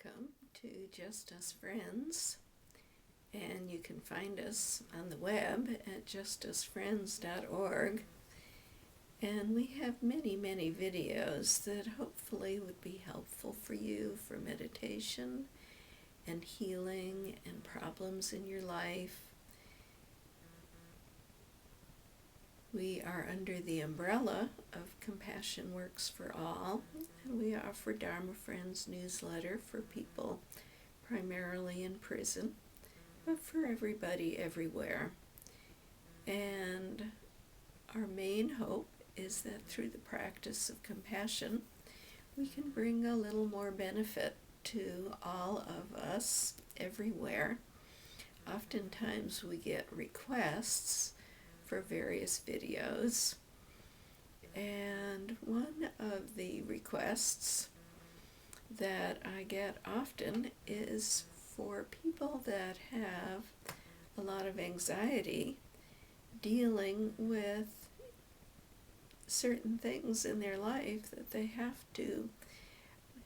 Welcome to Just Us Friends, and you can find us on the web at justusfriends.org. And we have many videos that hopefully would be helpful for you for meditation and healing and problems in your life. We are under the umbrella of Compassion Works for All, and we offer Dharma Friends newsletter for people primarily in prison, but for everybody everywhere. And our main hope is that through the practice of compassion, we can bring a little more benefit to all of us everywhere. Oftentimes we get requests for various videos, and one of the requests that I get often is for people that have a lot of anxiety dealing with certain things in their life that they have to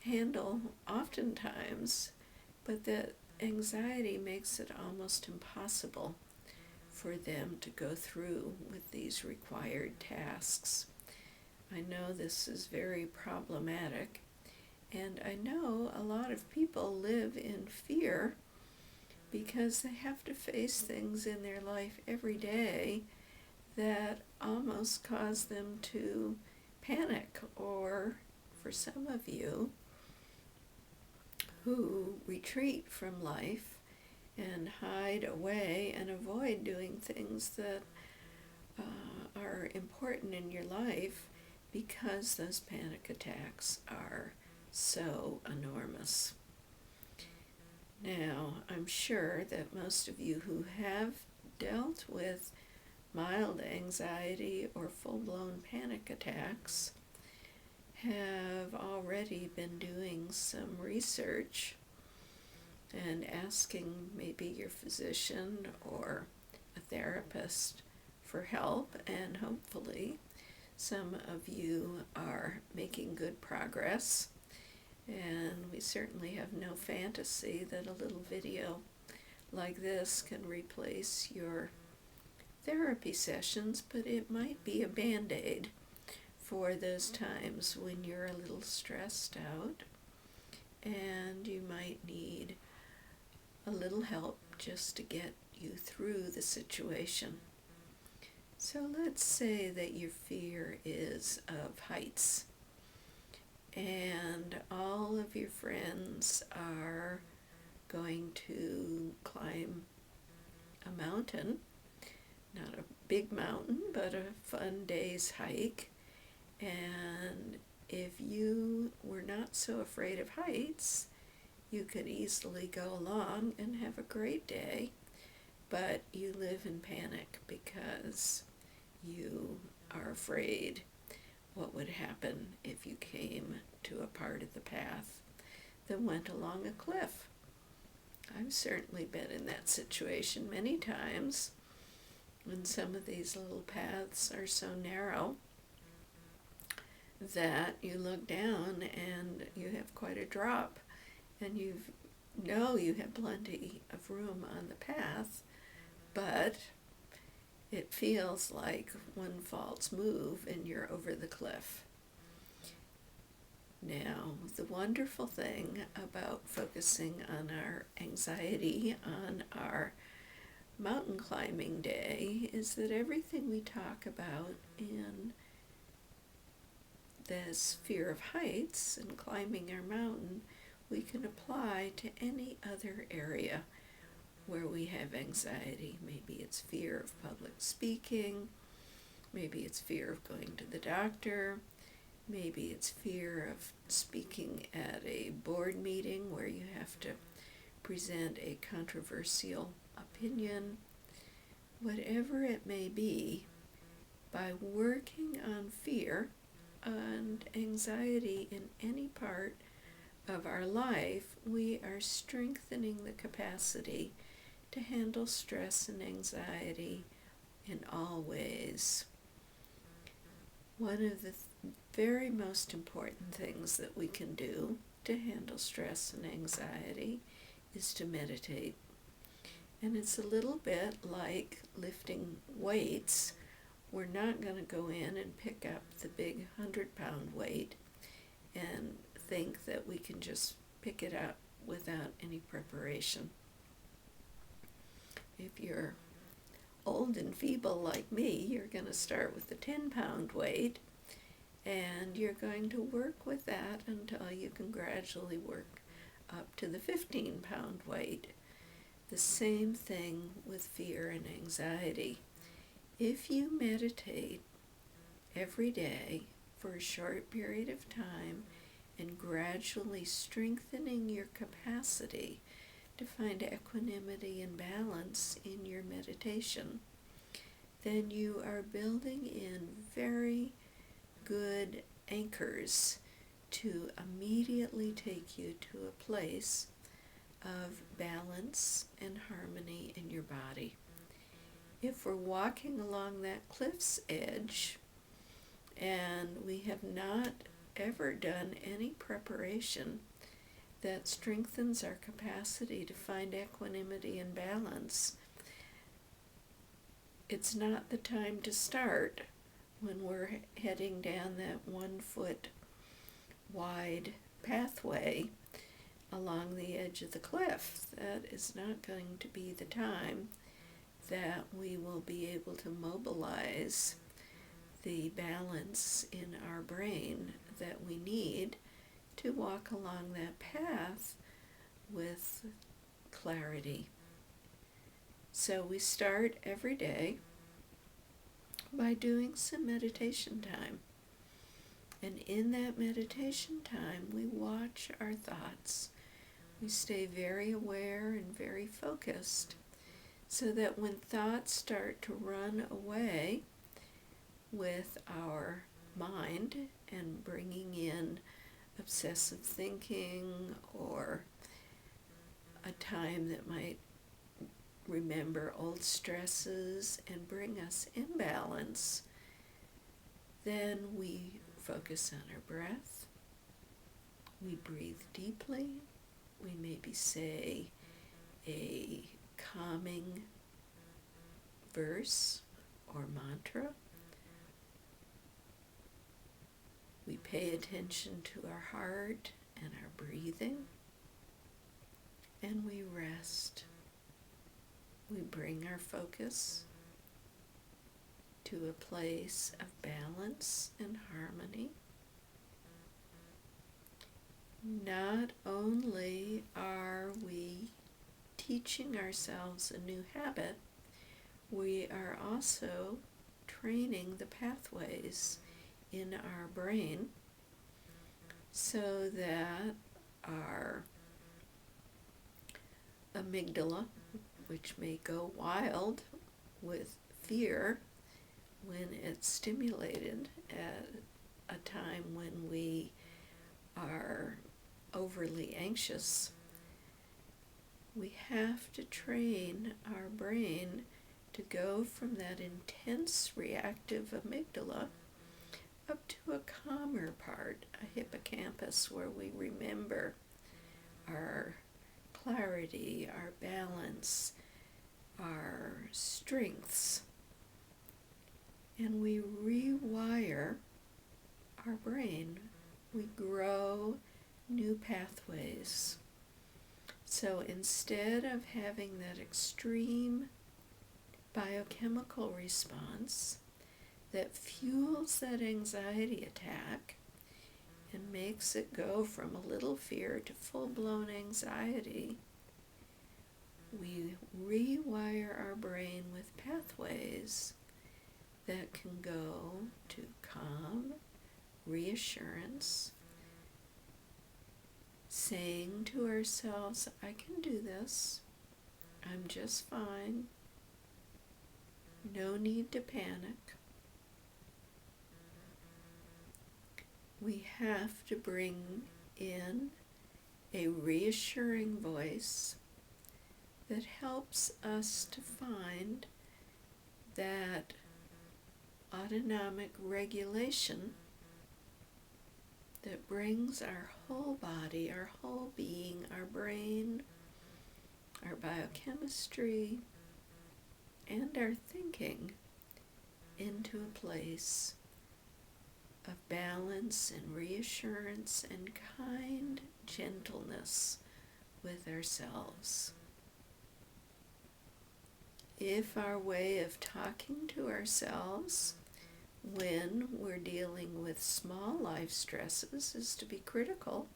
handle oftentimes, but that anxiety makes it almost impossible for them to go through with these required tasks. I know this is very problematic, and I know a lot of people live in fear because they have to face things in their life every day that almost cause them to panic, or for some of you who retreat from life and hide away and avoid doing things that are important in your life because those panic attacks are so enormous. Now, I'm sure that most of you who have dealt with mild anxiety or full-blown panic attacks have already been doing some research and asking maybe your physician or a therapist for help, and hopefully some of you are making good progress. And we certainly have no fantasy that a little video like this can replace your therapy sessions, but it might be a band-aid for those times when you're a little stressed out and you might need a little help just to get you through the situation. So let's say that your fear is of heights, and all of your friends are going to climb a mountain, not a big mountain, but a fun day's hike. And if you were not so afraid of heights, you could easily go along and have a great day, but you live in panic because you are afraid what would happen if you came to a part of the path that went along a cliff. I've certainly been in that situation many times, when some of these little paths are so narrow that you look down and you have quite a drop, and you have plenty of room on the path, but it feels like one false move and you're over the cliff. Now, the wonderful thing about focusing on our anxiety on our mountain climbing day is that everything we talk about in this fear of heights and climbing our mountain, we can apply to any other area where we have anxiety. Maybe it's fear of public speaking, maybe it's fear of going to the doctor, maybe it's fear of speaking at a board meeting where you have to present a controversial opinion. Whatever it may be, by working on fear and anxiety in any part of our life, we are strengthening the capacity to handle stress and anxiety in all ways. One of the very most important things that we can do to handle stress and anxiety is to meditate. And it's a little bit like lifting weights. We're not going to go in and pick up the big 100-pound weight and think that we can just pick it up without any preparation. If you're old and feeble like me, you're going to start with the 10-pound weight, and you're going to work with that until you can gradually work up to the 15-pound weight. The same thing with fear and anxiety. If you meditate every day for a short period of time and gradually strengthening your capacity to find equanimity and balance in your meditation, then you are building in very good anchors to immediately take you to a place of balance and harmony in your body. If we're walking along that cliff's edge and we have not ever done any preparation that strengthens our capacity to find equanimity and balance, it's not the time to start when we're heading down that 1-foot wide pathway along the edge of the cliff. That is not going to be the time that we will be able to mobilize the balance in our brain that we need to walk along that path with clarity. So we start every day by doing some meditation time. And in that meditation time, we watch our thoughts. We stay very aware and very focused so that when thoughts start to run away with our mind and bringing in obsessive thinking or a time that might remember old stresses and bring us imbalance, then we focus on our breath. We breathe deeply. We maybe say a calming verse or mantra. We pay attention to our heart and our breathing, and we rest. We bring our focus to a place of balance and harmony. Not only are we teaching ourselves a new habit, we are also training the pathways in our brain so that our amygdala, which may go wild with fear when it's stimulated at a time when we are overly anxious, we have to train our brain to go from that intense reactive amygdala up to a calmer part, a hippocampus, where we remember our clarity, our balance, our strengths, and we rewire our brain. We grow new pathways. So instead of having that extreme biochemical response that fuels that anxiety attack and makes it go from a little fear to full-blown anxiety, we rewire our brain with pathways that can go to calm, reassurance, saying to ourselves, I can do this, I'm just fine, no need to panic. We have to bring in a reassuring voice that helps us to find that autonomic regulation that brings our whole body, our whole being, our brain, our biochemistry, and our thinking into a place of balance and reassurance and kind gentleness with ourselves. If our way of talking to ourselves when we're dealing with small life stresses is to be critical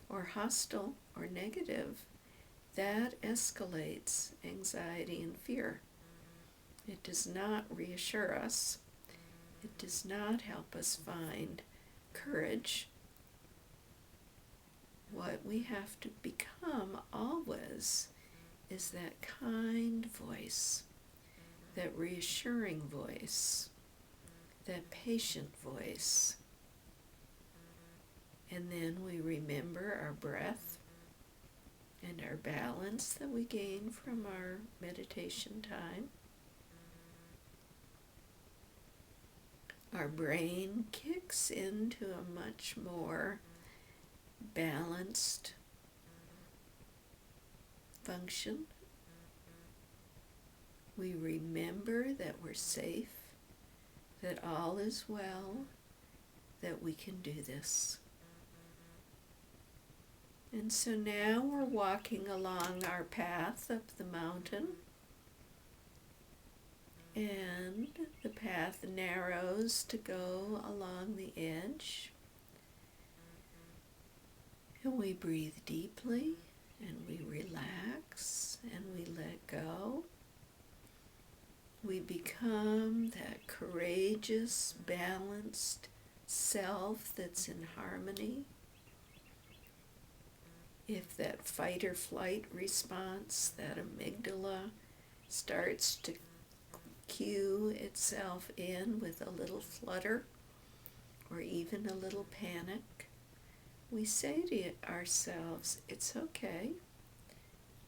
or hostile or negative, that escalates anxiety and fear. It does not reassure us. It does not help us find courage. What we have to become always is that kind voice, that reassuring voice, that patient voice. And then we remember our breath and our balance that we gain from our meditation time. Our brain kicks into a much more balanced function. We remember that we're safe, that all is well, that we can do this. And so now we're walking along our path up the mountain, and the path narrows to go along the edge. And we breathe deeply, and we relax, and we let go. We become that courageous, balanced self that's in harmony. If that fight or flight response, that amygdala, starts to cue itself in with a little flutter or even a little panic, we say to ourselves, it's okay,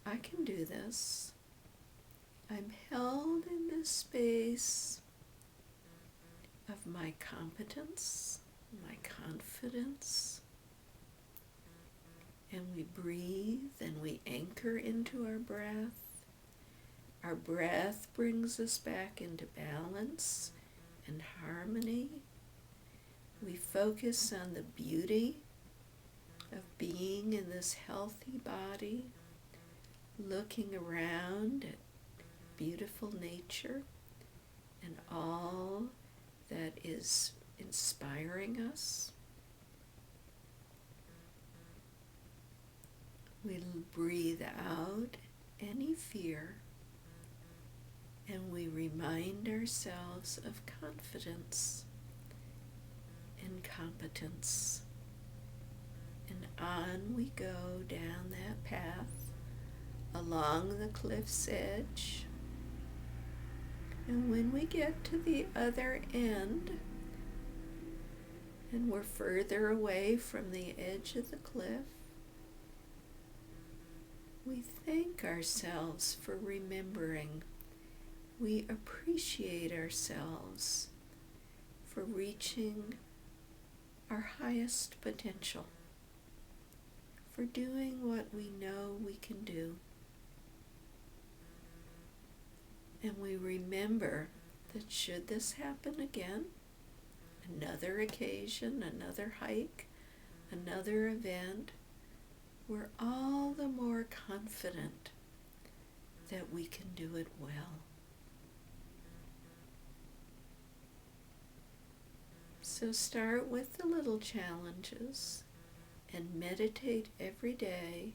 I can do this. I'm held in this space of my competence, my confidence, and we breathe and we anchor into our breath. Our breath brings us back into balance and harmony. We focus on the beauty of being in this healthy body, looking around at beautiful nature and all that is inspiring us. We breathe out any fear, and we remind ourselves of confidence and competence. And on we go down that path, along the cliff's edge. And when we get to the other end, and we're further away from the edge of the cliff, we thank ourselves for remembering. We appreciate ourselves for reaching our highest potential, for doing what we know we can do. And we remember that should this happen again, another occasion, another hike, another event, we're all the more confident that we can do it well. So start with the little challenges and meditate every day,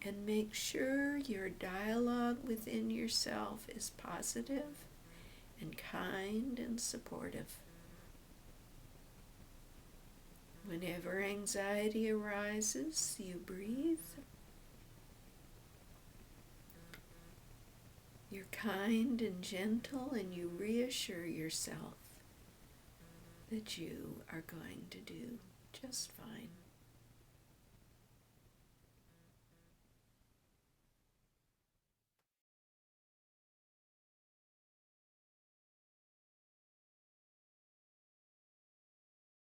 and make sure your dialogue within yourself is positive and kind and supportive. Whenever anxiety arises, you breathe. You're kind and gentle, and you reassure yourself that you are going to do just fine.